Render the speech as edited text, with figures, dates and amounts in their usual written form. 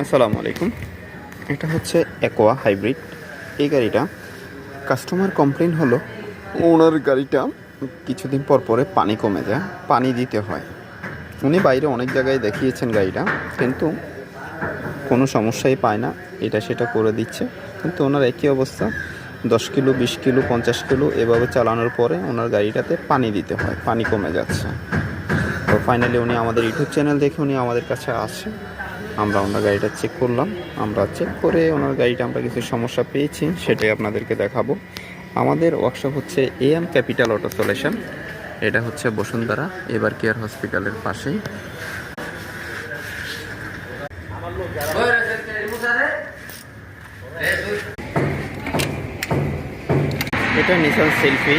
আসসালামু আলাইকুম। এটা হচ্ছে aqua হাইব্রিড। এই গাড়িটা কাস্টমার কমপ্লেন হলো ওনার গাড়িটা কিছুদিন পর পরে পানি কমে যায়, পানি দিতে হয়। উনি বাইরে অনেক জায়গায় দেখিয়েছেন গাড়িটা, কিন্তু কোনো সমস্যাই পায় না, এটা সেটা করে দিচ্ছে। কিন্তু ওনার একই অবস্থা, 10 কিলো 20 কিলো 50 কিলো এভাবে চালানোর পরে ওনার গাড়িটাতে পানি দিতে হয়, পানি কমে যাচ্ছে। তো ফাইনালি উনি আমাদের ইউটিউব চ্যানেল দেখে উনি আমাদের কাছে আসে। আমরা ওনার গাড়িটা চেক করলাম। আমরা চেক করে ওনার গাড়িটা আমরা কিছু সমস্যা পেয়েছি, সেটাই আপনাদেরকে দেখাবো। আমাদের ওয়ার্কশপ হচ্ছে AM ক্যাপিটাল অটো সলিউশন। এটা হচ্ছে বসুন্ধরা এবার কেয়ার হসপিটালের পাশেই। এটা নিসান সেলফি